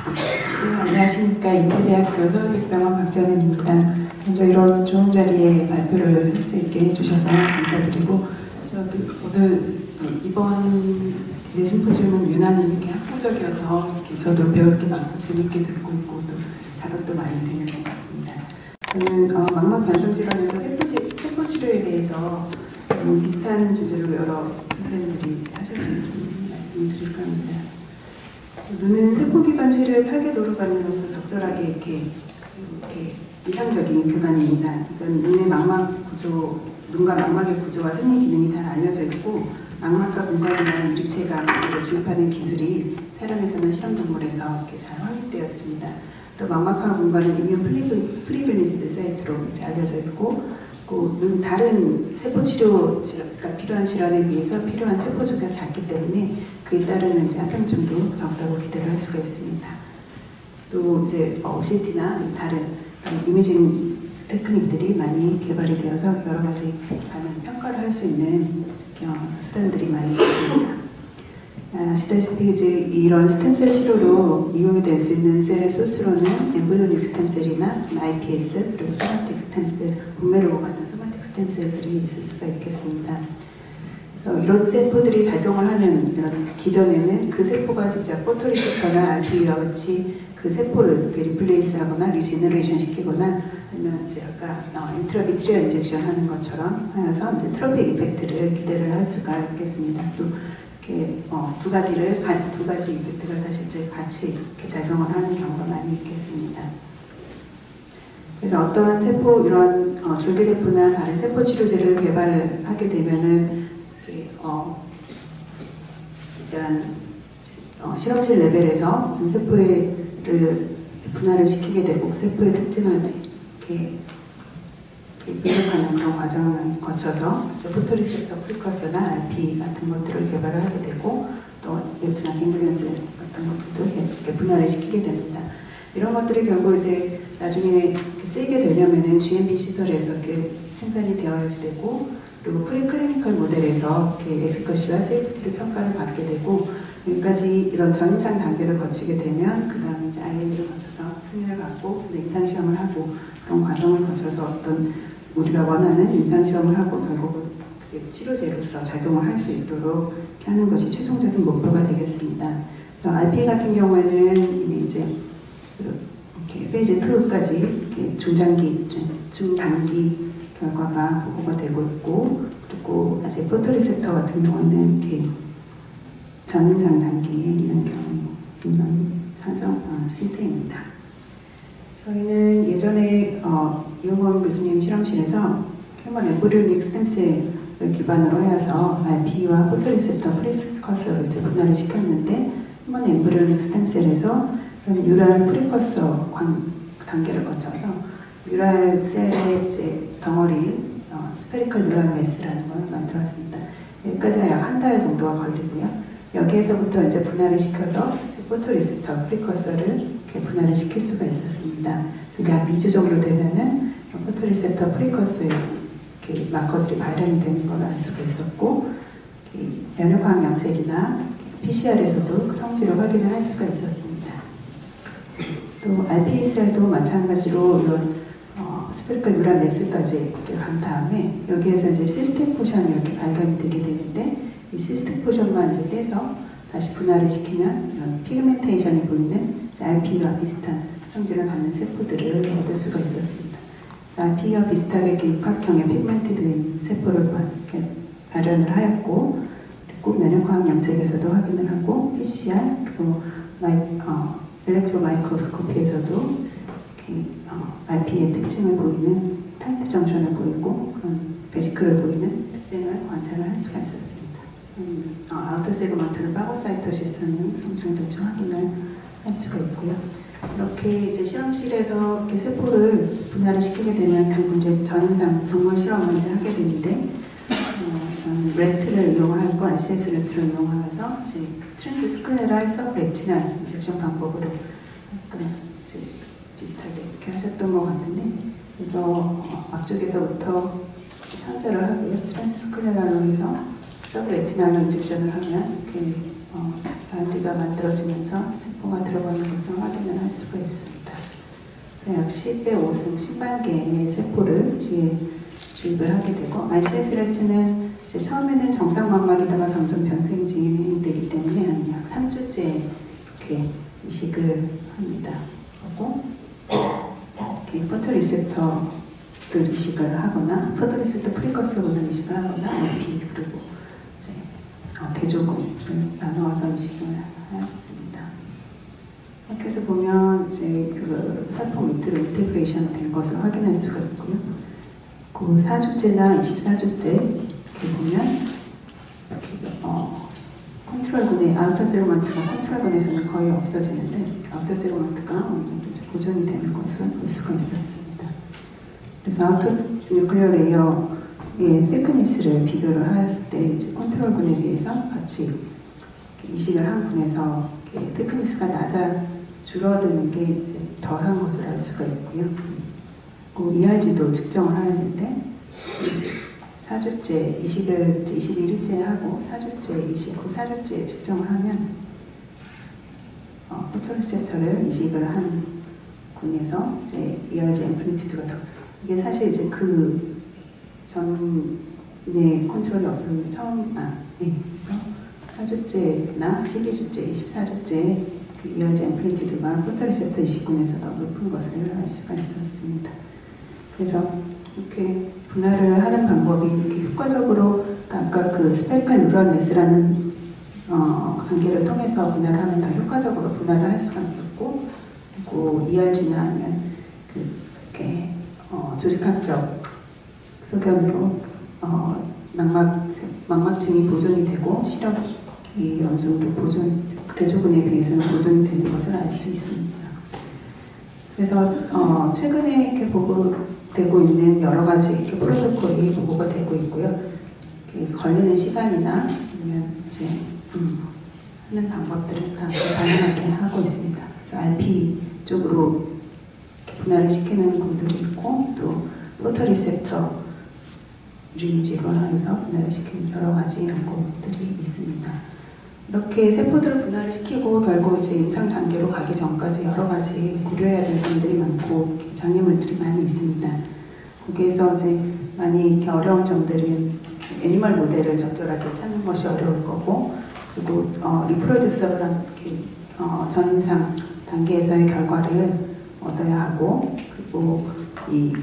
네, 안녕하십니까. 인제대학교 서울백병원 박정은입니다. 먼저 이런 좋은 자리에 발표를 할 수 있게 해주셔서 감사드리고, 저도 오늘 이번 이제 심포지움은 유난히 이렇게 학구적이어서 이렇게 저도 배울 게 많고 재밌게 듣고 있고 또 자극도 많이 되는 것 같습니다. 저는 망막 변성 질환에서 세포 치료에 대해서 비슷한 주제로 여러 선생님들이 하셨지만 말씀을 드릴까 합니다. 눈은 세포기관체를 타겟으로 관으로서 적절하게 이렇게 이상적인 교관입니다. 그러니까 눈의 망막 구조, 눈과 망막의 구조와 생리 기능이 잘 알려져 있고, 망막과 공간이나 유리체가 주입하는 기술이 사람에서는 실험동물에서 이렇게 잘 확립되어 있습니다. 또 망막과 공간은 이뮨 프리빌리지드 사이트로 알려져 있고, 눈 다른 세포 치료가 필요한 질환에 비해서 필요한 세포 주가 작기 때문에 그에 따르는 이제 합병증도 적다고 기대를 할 수가 있습니다. 또 이제 OCT나 다른 이미징 테크닉들이 많이 개발이 되어서 여러 가지 가능 평가를 할 수 있는 수단들이 많이 있습니다. 아시다시피 이제 이런 스템셀 치료로 이용이 될 수 있는 셀의 소스로는 엠브리오닉 스템셀이나 iPS 그리고 소마틱 스템셀, 분매로고 같은 소마틱 스템셀들이 있을 수가 있겠습니다. 그래서 이런 세포들이 작용을 하는 이런 기전에는 그 세포가 직접 포토리셉터나 RPE와 같이 그 세포를 리플레이스하거나 리제너레이션 시키거나 아니면 이제 아까 인트라비트리얼 인젝션 하는 것처럼 하여서 이제 트로픽 이펙트를 기대를 할 수가 있겠습니다. 또 이렇게 두 가지 이펙트가 사실 이제 같이 이렇게 작용을 하는 경우가 많이 있겠습니다. 그래서 어떤 세포 이런 줄기세포나 다른 세포 치료제를 개발을 하게 되면은 이렇게 일단 실험실 레벨에서 세포를 분할을 시키게 되고 세포의 특징을 이렇게 분석하는 그런 과정을 거쳐서 포토리셉터 프리커서나 RP 같은 것들을 개발을 하게 되고 또 웹투나 갱글리언셀 같은 것들도 이렇게 분할을 시키게 됩니다. 이런 것들이 결국 이제 나중에 쓰이게 되려면은 GMP 시설에서 이렇게 생산이 되어야지 되고, 그리고 프리클리니컬 모델에서 이렇게 에피커시와 세이프티를 평가를 받게 되고, 여기까지 이런 전임상 단계를 거치게 되면 그 다음에 이제 IND를 거쳐서 승인을 받고 임상시험을 하고 그런 과정을 거쳐서 어떤 우리가 원하는 임상시험을 하고 결국은 그게 치료제로서 작용을 할 수 있도록 이렇게 하는 것이 최종적인 목표가 되겠습니다. 그래서 RP 같은 경우에는 이미 이제 이렇게 페이즈 2까지 이렇게 중단기 결과가 보고가 되고 있고, 그리고 아직 포토리셉터 같은 경우는 이렇게 전임상 단계에 있는 상태입니다. 저희는 예전에 이용건 교수님 실험실에서 휴먼 엠브리오닉 스템셀을 기반으로 해서 RPE와 포토리셉터 프리커서를 이제 분할을 시켰는데, 휴먼 엠브리오닉 스템셀에서 뉴랄 프리커서 단계를 거쳐서 뉴랄 셀의 이제 덩어리 스페리컬 뉴랄 매스라는 걸 만들었습니다. 여기까지 약 한 달 정도가 걸리고요. 여기에서부터 이제 분할을 시켜서 포토리셉터 프리커서를 이렇게 분할을 시킬 수가 있었습니다. 그래서 약 2주 정도 되면은 포토리셉터 프리커서의 이렇게 마커들이 발현이 되는 걸 알 수가 있었고, 면역화학 염색이나 PCR에서도 그 성질을 확인을 할 수가 있었습니다. 또 RPE셀도 마찬가지로 이런 스페리컬 뉴랄 매스까지 이렇게 간 다음에 여기에서 이제 시스템 포션이 이렇게 발견이 되게 되는데, 이 시스템 포션만 이제 떼서 다시 분할을 시키면 이런 피그멘테이션이 보이는 RPE와 비슷한 성질을 갖는 세포들을 얻을 수가 있었습니다. 그래서 RPE와 비슷하게 이렇게 육각형의 피그멘티드인 세포를 발현을 하였고, 그리고 면역화학 염색에서도 확인을 하고 PCR 그리고 일렉트로 마이크로스코피에서도 RPE의 특징을 보이는 타이트 정션을 보이고 그런 베지클을 보이는 특징을 관찰을 할 수가 있었습니다. 아우터 세그먼트는 파고사이토시스는 성충도 확인을 할 수가 있고요. 이렇게 이제 실험실에서 이렇게 세포를 분할을 시키게 되면 결국 이제 전임상 동물 실험을 이제 하게 되는데, 레트를 이용을 하고 RCS 레트를 이용하면서 이제 트렌드 스클레랄 서브레티날 인젝션 방법으로 약간 이제 비슷하게 이렇게 하셨던 것 같은데, 그래서 앞쪽에서부터 천절을 하고요. 트랜스스클레라로 해서 서브레티날로 인젝션을 하면 이렇게 RD가 만들어지면서 세포가 들어가는 것을 확인을 수가 있습니다. 그래서 약 10의 5승 10만 개의 세포를 뒤에 주입을 하게 되고, ICS-RET는 이제 처음에는 정상 망막에다가 점점 변생 진행되기 때문에 한 약 3주째 이렇게 이식을 합니다. 그리고 이렇게 포토리셉터를 이식을 하거나 포토리셉터 프리커스로는 이식을 하거나 IP 그리고 이제 대조군을 나누어서 이식을 하였습니다. 이렇게 해서 보면 이제 그 살포 밑으로 인테그레이션 된 것을 확인할 수가 있고요. 그 4주째나 24주째 이렇게 보면 컨트롤군의 아우터 세그먼트가 컨트롤군에서는 거의 없어지는데 아우터 세그먼트가 어느 정도 보존이 되는 것을 볼 수가 있었습니다. 그래서 아우터 뉴클리어 레이어의 thickness를 비교를 하였을 때 이제 컨트롤군에 비해서 같이 이식을 한 군에서 thickness가 낮아 줄어드는 게 이제 덜한 것을 알 수가 있고요. 그 ERG도 측정을 하였는데 4주째 이식을 21일째 하고 4주째 이식 후 4주째 측정을 하면 포토리셉터를 이식을 한 군에서 이제 ERG 앰플리튜드가 더 이게 사실 이제 그 전에 컨트롤이 없었는데 그래서 4주째나 12주째, 24주째 그 ERG 앰플리튜드가 포토리셉터 이식군에서 더 높은 것을 알 수가 있었습니다. 그래서 이렇게 분할을 하는 방법이 이렇게 효과적으로 아까 그 스페리컬 뉴럴 매스라는 관계를 통해서 분할을 하면 더 효과적으로 분할을 할 수가 있었고, 그리고 ERG나 아니면 이렇게 조직학적 소견으로 망막층이 보존이 되고 시력이 어느 정도 대조군에 비해서는 보존이 되는 것을 알 수 있습니다. 그래서 최근에 이렇게 보고되고 있는 여러 가지 이렇게 프로토콜이 보고가 되고 있고요. 걸리는 시간이나 아니면 이제 하는 방법들을 다 다양하게 하고 있습니다. 그래서 RP 쪽으로 분할을 시키는 분들이 있고 또 포토리셉터 리니지를 하면서 분할을 시키는 여러 가지 연구들이 있습니다. 이렇게 세포들을 분할을 시키고 결국 이제 임상 단계로 가기 전까지 여러 가지 고려해야 될 점들이 많고 장애물들이 많이 있습니다. 거기에서 이제 많이 이렇게 어려운 점들은 애니멀 모델을 적절하게 찾는 것이 어려울 거고, 그리고 리프로듀서블한 전임상 단계에서의 결과를 얻어야 하고, 그리고 이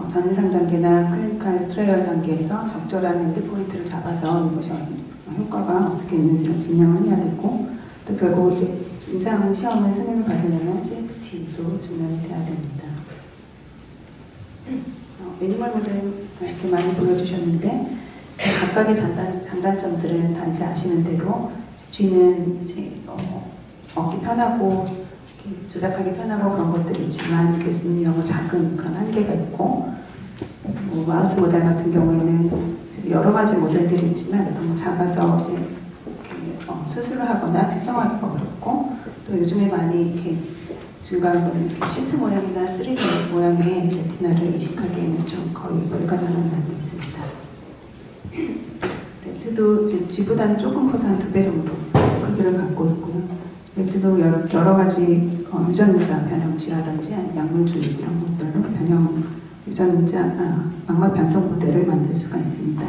전임상 단계나 클리니컬 트라이얼 단계에서 적절한 엔드포인트를 잡아서 이것이 효과가 어떻게 있는지를 증명을 해야 되고, 또 결국 이제 임상 시험을 승인을 받으려면 세이프티도 증명이 돼야 됩니다. 애니멀 모델 이렇게 많이 보여주셨는데 각각의 장단점들은 다 이제 아시는 대로 쥐는 이제 먹기 편하고 조작하기 편하고 그런 것들이 있지만 눈이 너무 작은 그런 한계가 있고, 마우스 모델 같은 경우에는 여러 가지 모델들이 있지만 너무 작아서 이제 이렇게 수술을 하거나 측정하기가 어렵고, 또 요즘에 많이 이렇게 증가한 거는 이렇게 시트 모양이나 3D 모양의 레티나를 이식하기에는 좀 거의 불가능한 면이 있습니다. 레트도 쥐보다는 조금 커서 한 2배 정도 크기를 갖고 있고요. 레트도 여러 가지 유전자 변형쥐라든지 약물주의 이런 것들로 망막 변성 모델을 만들 수가 있습니다.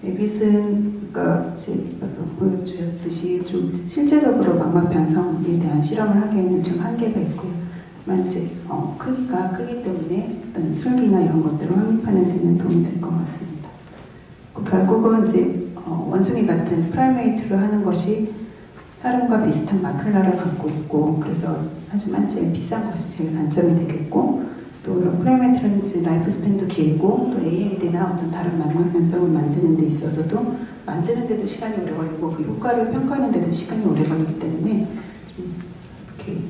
레빗은 보여주셨듯이 좀 실제적으로 망막 변성에 대한 실험을 하기에는 좀 한계가 있고요. 다만 이제 크기가 크기 때문에 어떤 술기나 이런 것들을 확립하는 데는 도움이 될 것 같습니다. 결국은 이제 원숭이 같은 프라이메이트를 하는 것이 사람과 비슷한 마클라를 갖고 있고, 그래서 하지만 제일 비싼 것이 제일 단점이 되겠고, 또 프라이메이트는 이제 라이프 스팬도 길고, 또 AMD나 어떤 다른 망막 변성을 만드는 데 있어서도 만드는데도 시간이 오래 걸리고 그 효과를 평가하는 데도 시간이 오래 걸리기 때문에 이렇게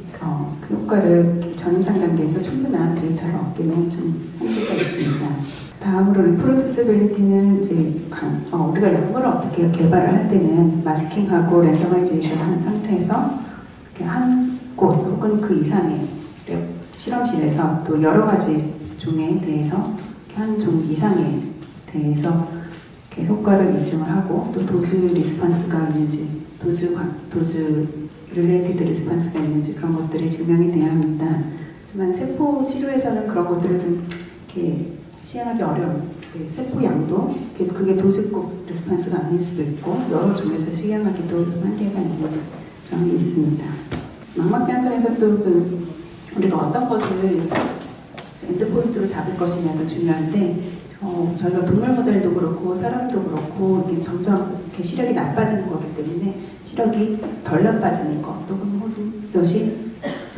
그 효과를 전임상 단계에서 충분한 데이터를 얻기는 좀 한계가 있습니다. 다음으로 리프로듀시빌리티는 이제 우리가 약물을 어떻게 개발을 할 때는 마스킹하고 랜더마이제이션 한 상태에서 이렇게 한 곳 혹은 그 이상의 실험실에서 또 여러 가지 종에 대해서 한 종 이상에 대해서 이렇게 효과를 입증을 하고, 또 도즈 리스폰스가 있는지 도즈 릴레이티드 리스폰스가 있는지 그런 것들이 증명이 돼야 합니다. 하지만 세포 치료에서는 그런 것들을 좀 이렇게 시행하기 어려운 세포 양도 그게 도식국 리스폰스가 아닐 수도 있고 여러 종에서 시행하기도 한계가 있는 점이 있습니다. 망막 편성에서 또 우리가 어떤 것을 엔드포인트로 잡을 것이냐가 중요한데 저희가 동물 모델도 그렇고 사람도 그렇고 이게 점점 이렇게 시력이 나빠지는 거기 때문에 시력이 덜 나빠지는 것 또는 것이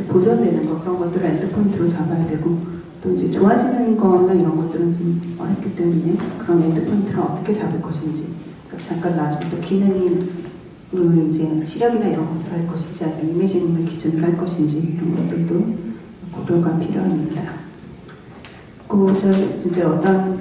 보존되는 것 그런 것들을 엔드포인트로 잡아야 되고 또 이제 좋아지는 거나 이런 것들은 좀 어렵기 때문에 그런 엔드포인트를 어떻게 잡을 것인지 그러니까 잠깐 나중에 또 기능이 이제 시력이나 이런 것을 할 것인지 아니면 이미징을 기준으로 할 것인지 이런 것들도 고려가 필요합니다. 이제 어떤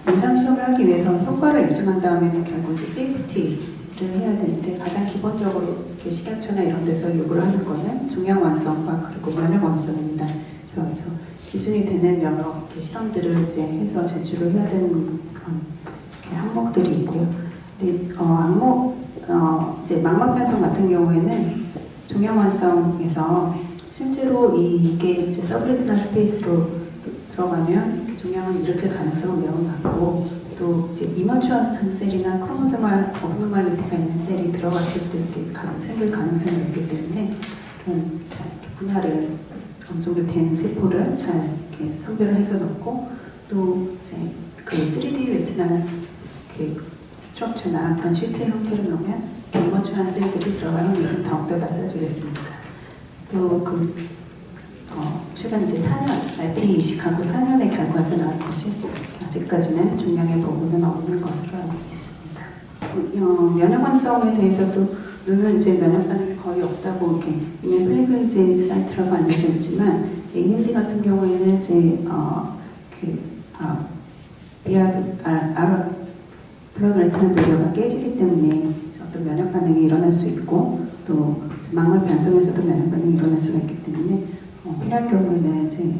임상 시험을 하기 위해서 효과를 입증한 다음에는 결국 이제 세이프티를 해야 되는데 가장 기본적으로 이렇게 식약처나 이런 데서 요구를 하는 거는 종양 완성과 그리고 면역 완성입니다. 그래서 기준이 되는 여러 실험들을 이제 해서 제출을 해야 되는 그런 항목들이 있고요. 근데 이제 망막 편성 같은 경우에는 종양 완성에서 실제로 이게 이제 서브레티널 스페이스로 들어가면 종양을 일으킬 가능성은 매우 낮고 또 이제 이머추어한 셀이나 크로모소말 어브노멀리티가 있는 셀이 들어갔을 때 이렇게 생길 가능성이 높기 때문에 잘 이렇게 분할을 어느 정도 된 세포를 잘 이렇게 선별을 해서 넣고 또 이제 그 3D 레티널 스트럭처나 그런 시트 형태를 넣으면 이머추어한 셀들이 들어갈 확률은 더욱더 낮아지겠습니다. 또 최근 이제 4년, RP 이식하고 4년의 결과에서 나온 것이 아직까지는 종양의 보고는 없는 것으로 알고 있습니다. 면역완성에 대해서도 눈은 이제 면역 반응이 거의 없다고 이렇게 플리글리지 사이트라고 알려져 있지만 AMD 같은 경우에는 이제 블러드 레티널 베리어가 깨지기 때문에 어떤 면역 반응이 일어날 수 있고 또 망막 변성에서도 면역 반응이 일어날 수가 있기 때문에 필요한 경우에는 이제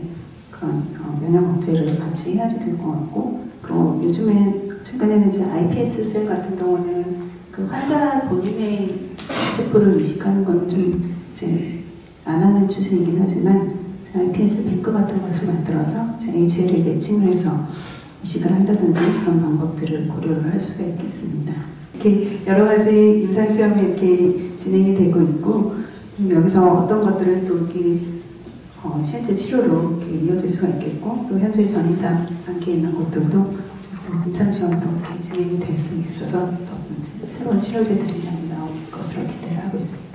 그런 면역 억제를 같이 해야지 될 것 같고 그리고 요즘에 최근에는 이제 iPS 셀 같은 경우는 그 환자 본인의 세포를 이식하는 건 좀 이제 안 하는 추세이긴 하지만 iPS 뱅크 같은 것을 만들어서 HL에 매칭을 해서 이식을 한다든지 그런 방법들을 고려를 할 수가 있겠습니다. 이렇게 여러 가지 임상시험이 이렇게 진행이 되고 있고 여기서 어떤 것들은 또 이렇게 실제 치료로 이렇게 이어질 수가 있겠고 또 현재 전임상 상기에 있는 것들도 임상시험으로 이렇게 진행이 될 수 있어서 또 새로운 치료제들이 많이 나올 것으로 기대를 하고 있습니다.